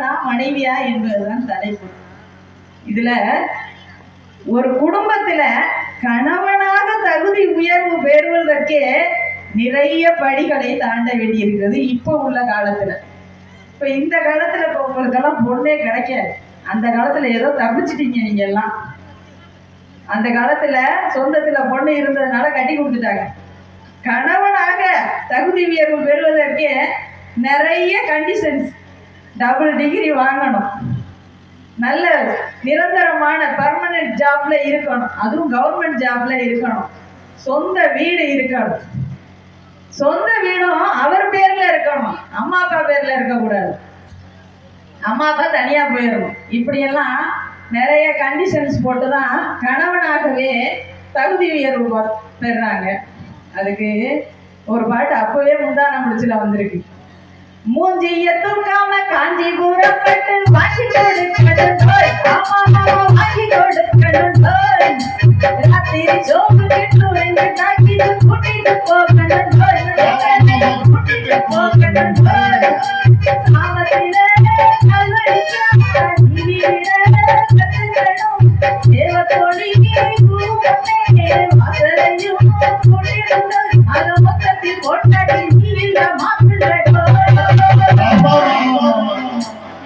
கணவனா மனைவியா என்பதுதான் தலைப்பு. இதுல ஒரு குடும்பத்துல கணவனாக தகுதி உயர்வு பெறுவதற்கே நிறைய படிகளை தாண்ட வேண்டியிருக்கிறது இப்ப உள்ள காலத்துல. இப்ப இந்த காலத்துல இப்ப உங்களுக்கெல்லாம் பொண்ணே கிடைக்காது. அந்த காலத்துல ஏதோ தப்பிச்சிட்டீங்க நீங்க எல்லாம். அந்த காலத்துல சொந்தத்துல பொண்ணு இருந்ததுனால கட்டி கொடுத்துட்டாங்க. கணவனாக தகுதி உயர்வு பெறுவதற்கே நிறைய கண்டிஷன்ஸ். டபுள் டிகிரி வாங்கணும், நல்ல நிரந்தரமான பர்மனன்ட் ஜாப்ல இருக்கணும், அதுவும் கவர்மெண்ட் ஜாப்ல இருக்கணும், சொந்த வீடு இருக்கணும், சொந்த வீடும் அவர் பேர்ல இருக்கணும், அம்மா அப்பா பேர்ல இருக்கக்கூடாது, அம்மா அப்பா தனியா போயிடணும். இப்படியெல்லாம் நிறைய கண்டிஷன்ஸ் போட்டுதான் கணவனாகவே தகுதி உயர்வு பெறாங்க. அதுக்கு ஒரு பாட்டு அப்பவே முந்தான முடிச்சுல வந்திருக்கு. மூஞ்சிய தூக்காம காஞ்சிபுரம் பட்டு வாங்கி கொடுக்கணும், வாங்கி கொடுக்கணும், ராத்திரி சோப்பு கிட்டு ரெண்டு டாக்கிட்டு கூட்டிட்டு போகணும், கூட்டிட்டு போகணும், சாமத்தில கல்வடிச்சா தேவத்தோழி வாசலையும் கூட்டிட்டு அத மொத்தத்தில் போட்டாடி நீல மாப்பிள்ளை.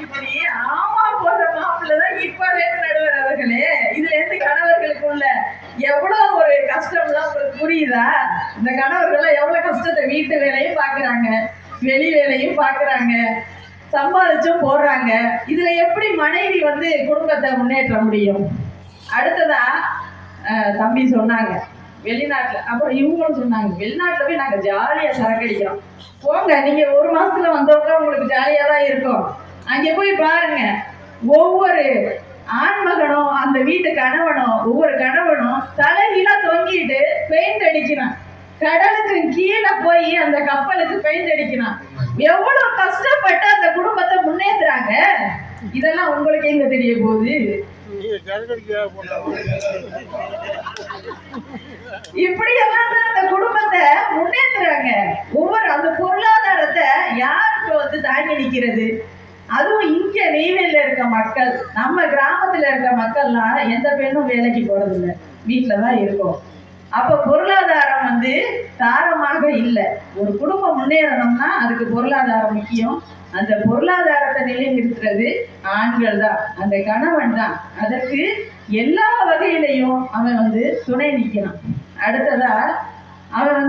இப்படி ஆமா போன்ற மாப்பிள்ளதான் இப்ப வேணும் நடுவர் அவர்களே. இதுல இருந்து கணவர்களுக்குள்ள எவ்வளவு ஒரு கஷ்டம்லாம் உங்களுக்கு புரியுதா? இந்த கணவர்கள் எவ்வளவு கஷ்டத்தை, வீட்டு வேலையும் பாக்குறாங்க, வெளி வேலையும் பாக்குறாங்க, சம்பாதிச்சும் போடுறாங்க. இதுல எப்படி மனைவி குடும்பத்தை முன்னேற்ற முடியும்? அடுத்ததா தம்பி சொன்னாங்க வெளிநாட்டுல, அப்புறம் இவங்களும் சொன்னாங்க வெளிநாட்டுல போய் நாங்க ஜாலியா சரக்கடிக்கிறோம். போங்க, நீங்க ஒரு மாசத்துல வந்தவங்க உங்களுக்கு ஜாலியா தான் இருக்கும். அங்க போய் பாருங்க, ஒவ்வொரு ஆண்மகனும் அந்த வீட்டு கணவனும் ஒவ்வொரு கணவனும் தலைகீழா தொங்கிட்டு பெயிண்ட் அடிக்கிறான், கடலுக்கு கீழே போய் அந்த கப்பலுக்கு பெயிண்ட் அடிக்கிறான். எவ்வளவு கஷ்டப்பட்டு அந்த குடும்பத்தை முன்னேற்றுறாங்க. இதெல்லாம் உங்களுக்கு எங்க தெரிய போகுது? இப்படியெல்லாம் தான் அந்த குடும்பத்தை முன்னேற்றுறாங்க. ஒவ்வொரு அந்த பொருளாதாரத்தை யாருக்கு தாங்கி நிற்கிறது? அதுவும் இங்க நெய்வேலியில இருக்க மக்கள், நம்ம கிராமத்துல இருக்க மக்கள்லாம் எந்த பெண்ணும் வேலைக்கு போறதில்லை, வீட்டுலதான் இருக்கும். அப்ப பொருளாதாரம் தாரமாக இல்லை. ஒரு குடும்பம் முன்னேறணும்னா அதுக்கு பொருளாதாரம் முக்கியம். அந்த பொருளாதாரத்தை நிலைநிறுத்துறது ஆண்கள் தான், அந்த கணவன் தான். அதற்கு எல்லா வகையிலையும் அவன் துணை நிற்கிறான். அடுத்ததா அவன்